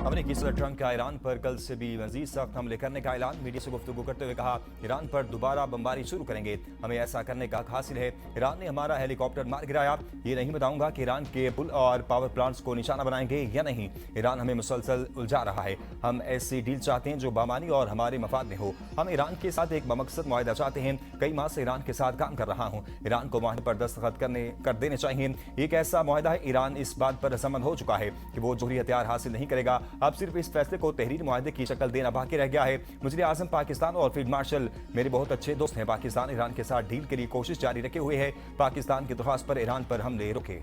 अमेरिकी सदर ट्रंप का ईरान पर कल से भी मजीद सख्त हमले करने का ऐलान। मीडिया से गुफ्तगू करते हुए कहा, ईरान पर दोबारा बमबारी शुरू करेंगे, हमें ऐसा करने का हक हासिल है। ईरान ने हमारा हेलीकॉप्टर मार गिराया, ये नहीं बताऊंगा कि ईरान के पुल और पावर प्लांट्स को निशाना बनाएंगे या नहीं। ईरान हमें मुसलसल उलझा रहा है। हम ऐसी डील चाहते हैं जो बामानी और हमारे मफाद में हो। हम ईरान के साथ एक बमकसद मुआहदा चाहते हैं। कई माह से ईरान के साथ काम कर रहा हूँ। ईरान को मुआहदे पर दस्तखत कर देने चाहिए। एक ऐसा मुआहदा है, ईरान इस बात पर रजामंद हो चुका है कि वो जोहरी हथियार हासिल नहीं करेगा। अब सिर्फ इस फैसले को तहरीर मुआहदे की शक्ल देना बाकी रह गया है। वज़ीर आज़म पाकिस्तान और फील्ड मार्शल मेरे बहुत अच्छे दोस्त हैं। पाकिस्तान ईरान के साथ डील के लिए कोशिश जारी रखे हुए है। पाकिस्तान की दरख्वास्त पर ईरान पर हमले रुके।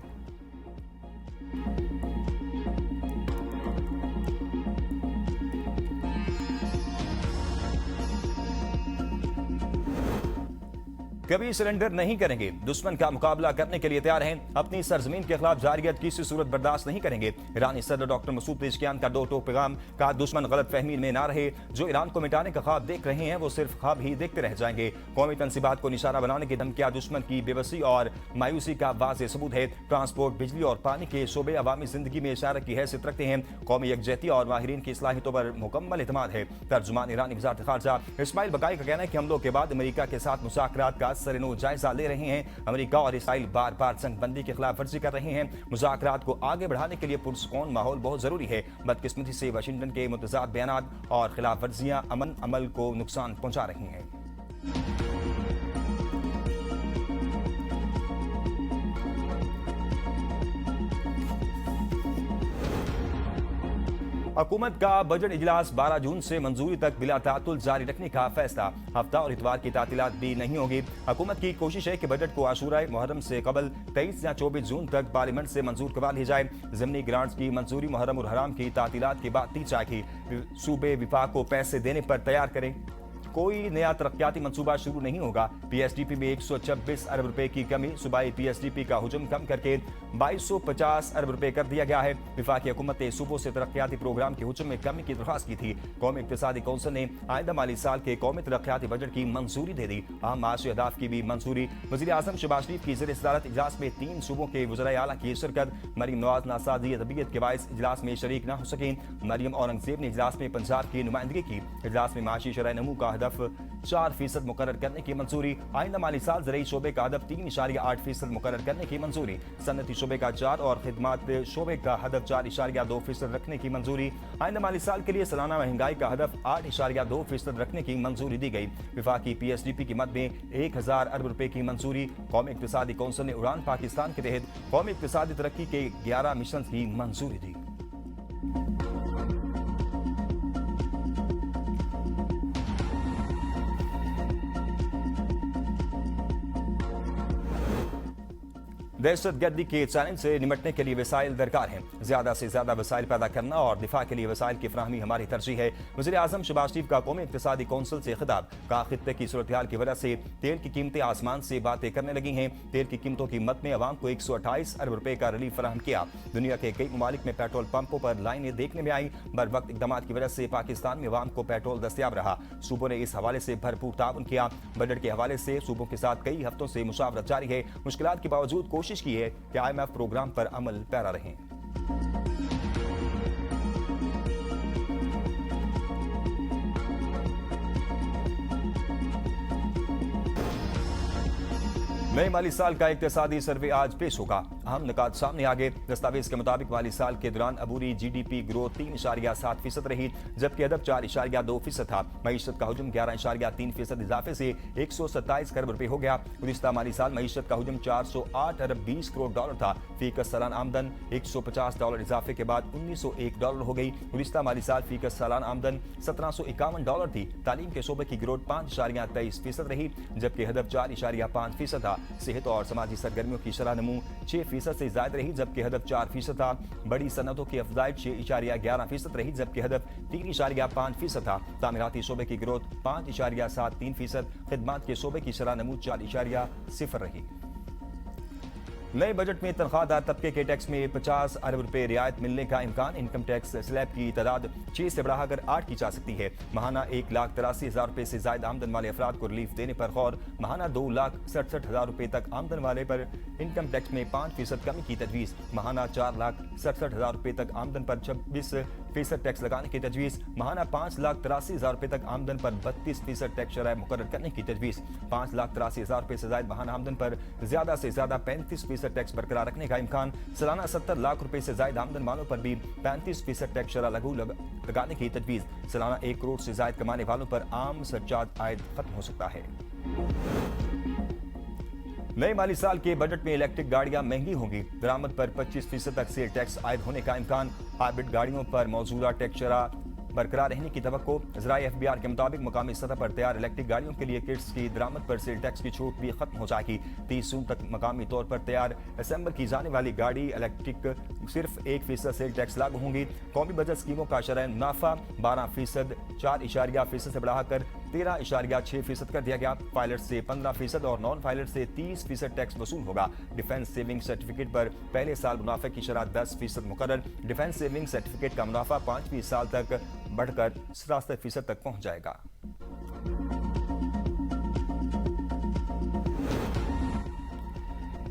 कभी सरेंडर नहीं करेंगे, दुश्मन का मुकाबला करने के लिए तैयार हैं। अपनी सरजमीन के खिलाफ जारियत किसी सूरत बर्दाश्त नहीं करेंगे। ईरानी सदर डॉक्टर मसूद पेज़ेशकियान का दो टोक पैगाम का, दुश्मन गलत फहमी में ना रहे। जो ईरान को मिटाने का ख्वाब देख रहे हैं वो सिर्फ ख्वाब ही देखते रह जाएंगे। कौमी तनसीबात को निशाना बनाने की धमकियां दुश्मन की बेबसी और मायूसी का वाज़ेह सबूत है। ट्रांसपोर्ट, बिजली और पानी के शोबे अवामी जिंदगी में इशारा की हैसियत रखते हैं। कौमी यकजहती और माहिरीन की सलाहियतों पर मुकम्मल एतमाद है। तर्जुमान ईरानी वज़ारत ख़ारजा इस्माइल बकाई का कहना है कि हमलों के बाद अमेरिका के साथ मुज़ाकरात का सरेनो जायजा ले रहे हैं। अमेरिका और इसराइल बार बार संगबंदी की खिलाफ वर्जी कर रहे हैं। मुज़ाकरात को आगे बढ़ाने के लिए पुरसुकून माहौल बहुत जरूरी है। बदकिस्मती से वाशिंगटन के मुतज़ाद बयानात और खिलाफ वर्जियां अमन अमल को नुकसान पहुंचा रही हैं। हुकूमत का बजट इजलास 12 जून से मंजूरी तक बिला तातुल जारी रखने का फैसला। हफ्ता और इतवार की तातीलात भी नहीं होगी। हुकूमत की कोशिश है कि बजट को आशूराए मुहर्रम से कबल 23 या 24 जून तक पार्लियामेंट से मंजूर करवा ली जाए। ज़िमनी ग्रांट्स की मंजूरी मुहर्रम और हराम की तातीलात के बाद दी जाएगी। सूबे विफाक को पैसे देने पर तैयार करें। कोई नया तरक्याती मंसूबा शुरू नहीं होगा। पीएसडीपी में 126 अरब रुपए की कमी। सूबाई पीएसडीपी का हुजम कम करके 2250 अरब रुपए कर दिया गया है। विफाकी हुकूमत ने सूबों से तरक्याती प्रोग्राम के हुजम में कमी की दरख्वास्त की थी। कौमी इक्तिसादी कौंसिल ने आइंदा माली साल के कौमी तरक्याती बजट की मंजूरी दे दी। अहम माशी अहदाफ की भी मंजूरी। वज़ीर आज़म शहबाज शरीफ की ज़ेर-ए-सदारत इजलास में 3 सूबों के वज़राए आला की शिरकत। मरीम नवाज नासाजी तबीयत के बायस इजलास में शरीक न हो सकें। मरीम औरंगजेब ने इजलास में पंजाब की नुमाइंदगी की। इजलास में माशी शरह नमू का हदफ 4% मुकर्रर करने की मंजूरी। आइंदा माली साल ज़रई शोबे का हदफ 3.8% मुकर्रर करने की मंजूरी। सनती शोबे का 4 और खिदमात शोबे का हदफ 4.2% रखने की मंजूरी। आइंदा माली साल के लिए सालाना महंगाई का हदफ 8.2% रखने की मंजूरी दी गई। विफाकी पीएसडीपी की मद में 1000 अरब रुपए की मंजूरी। कौमी इक्तिसादी कौंसिल ने उड़ान पाकिस्तान के तहत कौमी इक्तिसादी तरक्की के 11 मिशन की मंजूरी दी। दहशतगर्दी के चैलेंज से निपटने के लिए वसाइल दरकार हैं। ज्यादा से ज्यादा वसाइल पैदा करना और दिफा के लिए वसाइल की फराहमी हमारी तरजीह है। वज़ीर आज़म शहबाज शरीफ का कौमी इक्तिसादी कौंसिल से खिताब। का खित्ते की सूरत हाल की वजह से तेल की कीमतें आसमान से बातें करने लगी हैं। तेल की कीमतों की मद में अवाम को 128 अरब रुपए का रिलीफ फराहम किया। दुनिया के कई ममालिक में पेट्रोल पंपों पर लाइनें देखने में आई। बर वक्त इकदाम की वजह से पाकिस्तान में अवाम को पेट्रोल दस्तियाब रहा। सूबों ने इस हवाले से भरपूर ताउन किया। बजट के हवाले से सूबों के साथ कई हफ्तों से मुशावरत जारी है। मुश्किलात के बावजूद कोशिश की है कि IMF प्रोग्राम पर अमल पैरा रहें। नए माली साल का इक्तिसादी सर्वे आज पेश होगा। अहम निकात सामने आ गए। दस्तावेज के मुताबिक माली साल के दौरान अबूरी GDP ग्रोथ 3.7% रही, जबकि अदब 4.2% था। मईशत का हुजम 11.3% इजाफे से 127 खरब रुपए हो गया। गुज़िश्ता माली साल मईशत का हुजम 408 अरब 20 करोड़ डॉलर था। फीकस सालाना आमदन $150 इजाफे के बाद $1901 हो गई। गुज़िश्ता माली साल फीकस सालाना आमदन $1751 थी। तालीम के शोबे की ग्रोथ 5.23% रही, जबकि हदफ 4.5% था। सेहत और समाजी सरगर्मियों की शरह नमू 6% से ज्यादा रही, जबकि हदफ 4% था। बड़ी सनतों की अफजाइश 6.11% रही, जबकि हदफ 3.5% था। तामीराती शोबे की ग्रोथ 5.73%। खिदमात के शोबे की शरह नमू 4.0 रही। नए बजट में तनख्वाहदार तबके के टैक्स में 50 अरब रुपए रियायत मिलने का इम्कान। इनकम टैक्स स्लैब की तादाद 6 से बढ़ाकर 8 की जा सकती है। महाना 1,83,000 रुपए से ज्यादा आमदन वाले अफराद को रिलीफ देने पर गौर। महाना 2,67,000 रुपए तक आमदन वाले पर इनकम टैक्स में 5% कमी की तजवीज़। महाना 4,67,000 रुपए तक आमदन पर 26% टैक्स लगाने की तजवीज़। महाना 5,83,000 रुपए तक आमदन पर 32% टैक्स शरह मुकर्रर करने की तजवीज़। 5,83,000 रुपए से ज्यादा महाना आमदन पर ज्यादा से ज्यादा 35% टैक्स बरकरार रखने का इम्कान। सालाना 70 लाख रुपए से ज्यादा आमदन वालों पर भी 35% टैक्स शरह लगाने की तजवीज़। सालाना 1 करोड़ से ज्यादा कमाने वालों पर आम सरचार्ज आयद खत्म हो सकता है। नए माली साल के बजट में इलेक्ट्रिक गाड़ियां महंगी होंगी। दरामद पर 25% तक सेल टैक्स आयद होने का इम्कान। हाइब्रिड गाड़ियों पर मौजूदा टैक्स शरह बरकरार रहने की तवक्को। ज़राए FBR के मुताबिक मुकामी सतह पर तैयार इलेक्ट्रिक गाड़ियों के लिए किट्स की दरामद पर सेल टैक्स की छूट भी खत्म हो जाएगी। 30 जून तक मकामी तौर पर तैयार असेंबल की जाने वाली गाड़ी इलेक्ट्रिक सिर्फ 1% सेल टैक्स लागू होंगी। कौमी बजट स्कीमों का शरह मुनाफा 12%, 4% से बढ़ाकर 13.6% कर दिया गया। पायलट से 15% और नॉन पायलट से 30% टैक्स वसूल होगा। डिफेंस सेविंग सर्टिफिकेट पर पहले साल मुनाफे की शरह 10% मुकर्रर। डिफेंस सेविंग सर्टिफिकेट का मुनाफा 5वीं साल तक बढ़कर 67% तक पहुंच जाएगा।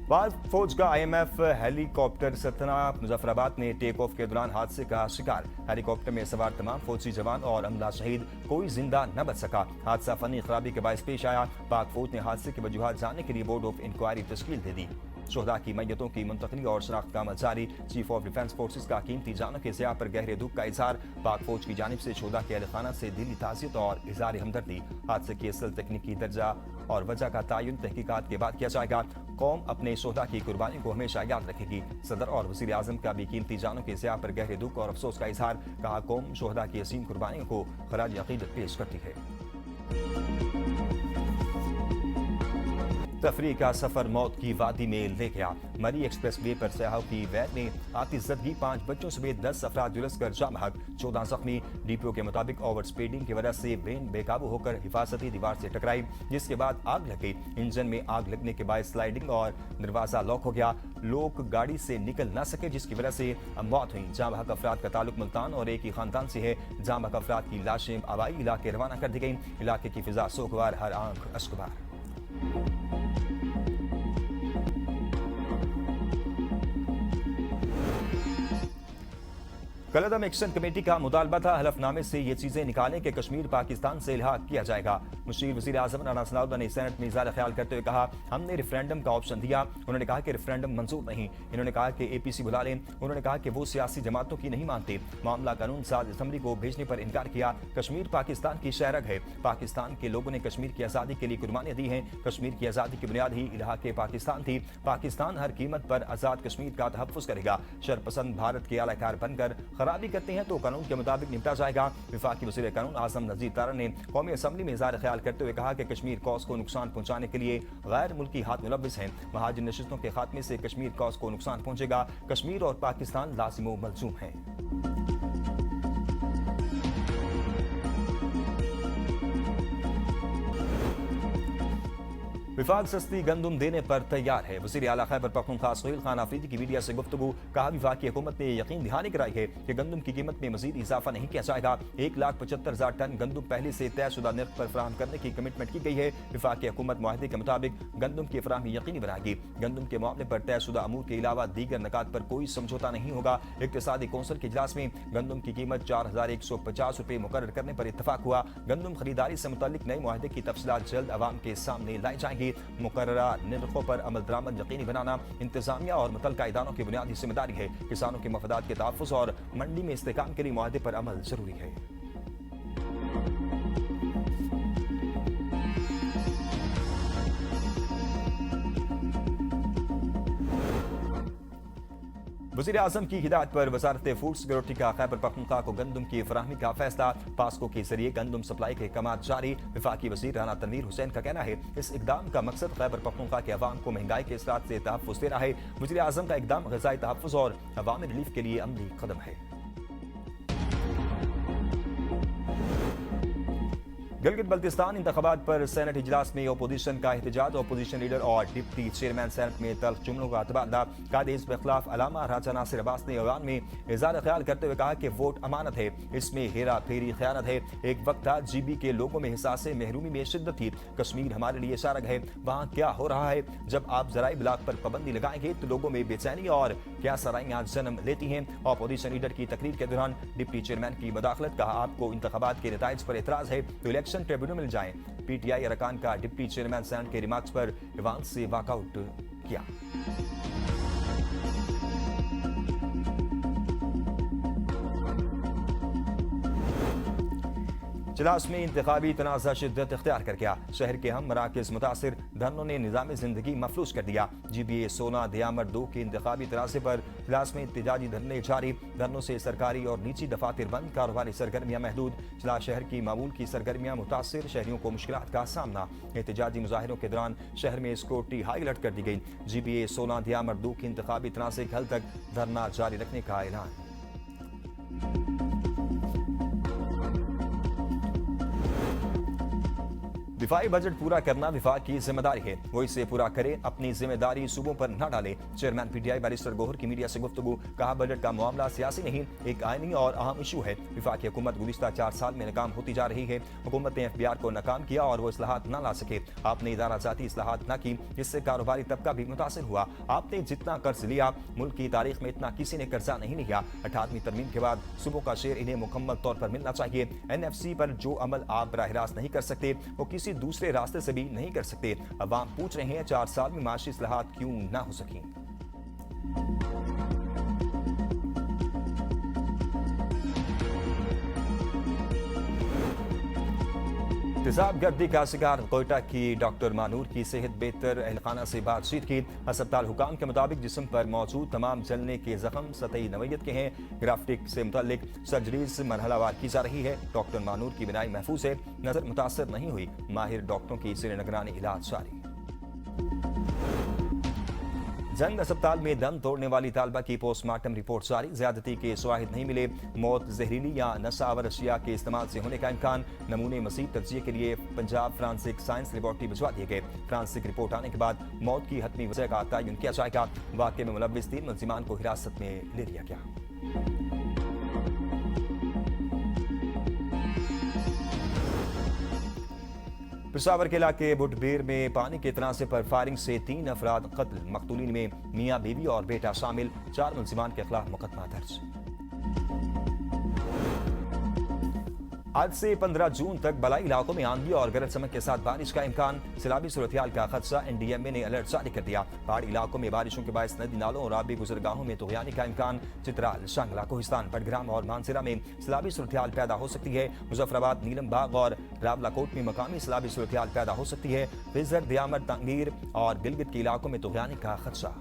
पाक फौज का IMF हेलीकॉप्टर सतना मुजफ्फराबाद में टेक ऑफ के दौरान हादसे का शिकार। हेलीकॉप्टर में सवार तमाम फौजी जवान और अमला शहीद, कोई जिंदा न बच सका। हादसा फनी खराबी के बायस पेश आया। पाक फौज ने हादसे की वजूहात जानने के लिए बोर्ड ऑफ इंक्वायरी तश्कील दे दी। शोहदा की मैयतों की मुंतकली और शनाख्त का अमल जारी। चीफ ऑफ डिफेंस फोर्सेज का कीमती जानों के ज़िया पर गहरे दुख का इजहार। पाक फौज की जानिब से शोहदा के अहल खाना से दिली ताज़ियत और इज़हार हमदर्दी। हादसे की असल तकनीकी दर्जा और वजह का तयन तहकीकात के बाद किया जाएगा। कौम अपने शोहदा की कुर्बानी को हमेशा याद रखेगी। सदर और वज़ीर आज़म का भी कीमती जानों के ज़िया पर गहरे दुख और अफसोस का इजहार। कहा, कौम शोहदा की असीम कुर्बानियों को खराज अकीदत पेश करती है। तफरीह का सफर मौत की वादी में ले गया। मरी एक्सप्रेस वे पर सयाहों की वैन में आती जदगी, 5 बच्चों समेत 10 अफराद झुलस कर जाम हक, 14 जख्मी। डीपीओ के मुताबिक ओवर स्पीडिंग की वजह से वैन बेकाबू होकर हिफाजती दीवार से टकराई, जिसके बाद आग लग गई। इंजन में आग लगने के बाद स्लाइडिंग और दरवाजा लॉक हो गया। लोग गाड़ी से निकल न सके, जिसकी वजह से मौत हुई। जाम हक अफराद का ताल्लुक मुल्तान और एक ही खानदान से है। जाम हक अफराद की लाशें आबाई इलाके रवाना कर दी गई। इलाके की फिजा सोगवार, हर आंख अश्कबार। कलअदम एक्शन कमेटी का मुतालबा था हलफनामे से ये चीजें निकालें कि कश्मीर पाकिस्तान से इल्हाक किया जाएगा। मुशीर वज़ीर आज़म राना सनाउल्लाह ने सेनेट में इज़हार ख्याल करते हुए कहा, हमने रेफरेंडम का ऑप्शन दिया। उन्होंने कहा कि रेफरेंडम मंजूर नहीं। इन्होंने कहा कि APC बुला लें। उन्होंने कहा कि वो सियासी जमातों की नहीं मानते। मामला कानून साज असम्बली को भेजने पर इनकार किया। कश्मीर पाकिस्तान की शहरग है। पाकिस्तान के लोगों ने कश्मीर की आज़ादी के लिए कुर्बानियां दी हैं। कश्मीर की आज़ादी की बुनियाद ही इल्हाक पाकिस्तान थी। पाकिस्तान हर कीमत पर आज़ाद कश्मीर का तहफ़्फ़ुज़ करेगा। शरपसंद भारत के आलाकार बनकर खराबी करते हैं तो कानून के मुताबिक निपटा जाएगा। वफाकी वज़ीर कानून आज़म नज़ीर तारा ने कौमी असम्बली में इज़हार ख्याल करते हुए कहा कि कश्मीर कौस को नुकसान पहुंचाने के लिए गैर मुल्की हाथ मुलव्विस हैं। महाजिर नशिस्तों के खात्मे से कश्मीर कौस को नुकसान पहुंचेगा। कश्मीर और पाकिस्तान लाजिम मलजूम हैं। विफाक सस्ती गंदम देने पर तैयार है। वज़ीर आला खैबर पख्तूनख्वा सुहेल खान आफरीदी की मीडिया से गुफ्तगू। कहा, विफाकी हुकूमत ने यकीन दिहानी कराई है कि गंदम की कीमत में मजीद इजाफा नहीं किया जाएगा। 1,75,000 टन गंदम पहले से तयशुदा निर्ख पर फराहम करने की कमिटमेंट की गई है। विफाकी हुकूमत मुआहदे के मुताबिक गंदम की फराहमी यकीनी बनाएगी। गंदम के मामले पर तयशुदा अमूर के अलावा दीगर नकात पर कोई समझौता नहीं होगा। इक्तिसादी कौंसिल के इजलास में गंदम की कीमत 4,150 रुपये मुकर्रर करने पर इत्तफाक हुआ। गंदम खरीदारी से मुतल्लिक नए मुआहदे की तफसीलात जल्द अवाम के सामने लाई जाएंगी। मुकर्ररा निर्खों पर अमल दरामद यकीनी बनाना इंतजामिया और मुतल्लिका इदारों की बुनियादी जिम्मेदारी है। किसानों के मफादात के तहफ़्फ़ुज़ और मंडी में इस्तेहकाम के लिए मुआहदे पर अमल जरूरी है। वज़ीर आज़म की हिदायत पर वज़ारत फूड सिक्योरिटी का खैबर पख्तूनख्वा को गंदम की फराहमी का फैसला। पास्को के जरिए गंदम सप्लाई के अहकाम जारी। वफाकी वज़ीर राना तनवीर हुसैन का कहना है, इस इकदाम का मकसद खैबर पख्तूनख्वा के अवाम को महंगाई के असरात से तहफ़्फ़ुज़ देना है। वज़ीर आज़म का इकदाम ग़िज़ाई तहफ़्फ़ुज़ और अवामी रिलीफ के लिए अमली कदम है। गिलगित बल्तिस्तान इंतखाबात पर सेनेट इजलास में अपोजिशन का एहतजाज। अपोजिशन लीडर और डिप्टी चेयरमैन सेनेट में तल्ख जुमलों का तबादला। कादिस के खिलाफ अलामा राजा नासिर अब्बास ने ऐवान में इज़हार ख्याल करते हुए कहा कि वोट अमानत है, इसमें हेरा फेरी खयानत है। एक वक्त था GB के लोगों में एहसास महरूमी में शिद्दत थी। कश्मीर हमारे लिए शारग है, वहाँ क्या हो रहा है? जब आप जराई इब्लाग पर पाबंदी लगाएंगे तो लोगों में बेचैनी और क्या सराइयाँ जन्म लेती हैं। अपोजिशन लीडर की तकरीर के दौरान डिप्टी चेयरमैन की मदाखलत। कहा आपको इंतखाबात के नताइज पर एतराज है तो इलेक्शन ट्रिब्यूनल में जाएं। PTI अरकान का डिप्टी चेयरमैन सेनेट के रिमार्क्स पर ईवान से वॉकआउट किया। इजलास में इंतखाबी तनाज़ा शिद्दत इख्तियार कर गया। शहर के हम मराकज़ मुतासिर धरनों ने निज़ाम ज़िंदगी मफलूज कर दिया। GBA 16 दियामर 2 के इंतखाबी तनाज़े पर इजलास में एहतजाजी धरने जारी। धरनों से सरकारी और निजी दफातर बंद, कारोबारी सरगर्मियाँ महदूद। इजलास शहर की मामूल की सरगर्मियाँ मुतासिर, शहरियों को मुश्किलात का सामना। एहतजाजी मुजाहिरों के दौरान शहर में सिक्योरिटी हाई अलर्ट कर दी गई। GBA 16 दियामर 2 के इंतखाबी तनाज़े कल तक धरना जारी रखने का ऐलान। दिफाई बजट पूरा करना विफाक की जिम्मेदारी है, वो इसे पूरा करे, अपनी जिम्मेदारी सूबों पर न डाले। चेयरमैन PTI बैरिस्टर गोहर की मीडिया से गुफ्तगू। कहा बजट का मामला सियासी नहीं, एक आईनी और अहम इशू है। विफाकी हुकूमत गुज़िश्ता 4 साल में नाकाम होती जा रही है। हुकूमत ने FBR को नाकाम किया और वो इस्लाहात न ला सके। आपने इदारा जाती इस्लाहात न की, जिससे कारोबारी तबका भी मुतासिर हुआ। आपने जितना कर्ज लिया, मुल्क की तारीख में इतना किसी ने कर्जा नहीं लिया। 18वीं तरमीम के बाद सूबों का शेयर इन्हें मुकम्मल तौर पर मिलना चाहिए। NFC पर जो अमल आप बराह रास्त नहीं कर सकते, वो किसी दूसरे रास्ते से भी नहीं कर सकते। अवाम पूछ रहे हैं 4 साल में माशी इस्लाहात क्यों ना हो सकी। तेजाब गर्दी का शिकार कोयटा की डॉक्टर मानूर की सेहत बेहतर। अहलखाना से बातचीत की। अस्पताल हुकाम के मुताबिक जिस्म पर मौजूद तमाम जलने के जख्म सतही नवैयत के हैं। ग्राफ्टिक से मुतल्लिक सर्जरीज मरहलावार की जा रही है। डॉक्टर मानूर की बिनाई महफूज है, नजर मुतासर नहीं हुई। माहिर डॉक्टरों की जेर निगरानी इलाज जारी। जंग अस्पताल में दम तोड़ने वाली तालबा की पोस्टमार्टम रिपोर्ट जारी। ज्यादती के शवाहिद नहीं मिले। मौत जहरीली या नशावर अशिया के इस्तेमाल से होने का इम्कान। नमूने मज़ीद तज्जिये के लिए पंजाब फ्रांसिक साइंस लेबॉर्ट्री भिजवा दिए गए। फ्रांसिक रिपोर्ट आने के बाद मौत की हतमी वजह का तयन किया जाएगा। वाक़े में मुलव्विस 3 मुल्ज़िमान को हिरासत में ले लिया गया। पेशावर के इलाके बुटबीर में पानी के तनाज़े पर फायरिंग से 3 अफराद कत्ल। मकतूलीन में मियाँ बीवी और बेटा शामिल। 4 मुल्ज़िमान के खिलाफ मुकदमा दर्ज। आज से 15 जून तक बलाई इलाकों में आंधी और गरज चमक के साथ बारिश का इम्कान। सैलाबी सूरत-ए-हाल का खदशा। NDMA ने अलर्ट जारी कर दिया। पहाड़ी इलाकों में बारिशों के बायस नदी नालों और आबी गुजरगाहों में तुग़यानी का इम्कान। चित्राल, शांगला, कोहिस्तान, बडग्राम और मानसरा में सैलाबी सूरत-ए-हाल पैदा हो सकती है। मुजफ्फराबाद, नीलम बाग और रावलाकोट में मकामी सैलाबी सूरत-ए-हाल पैदा हो सकती है। खिज़र, दियामर, तंगीर और गिलगित के इलाकों में तुग़यानी का खदशा।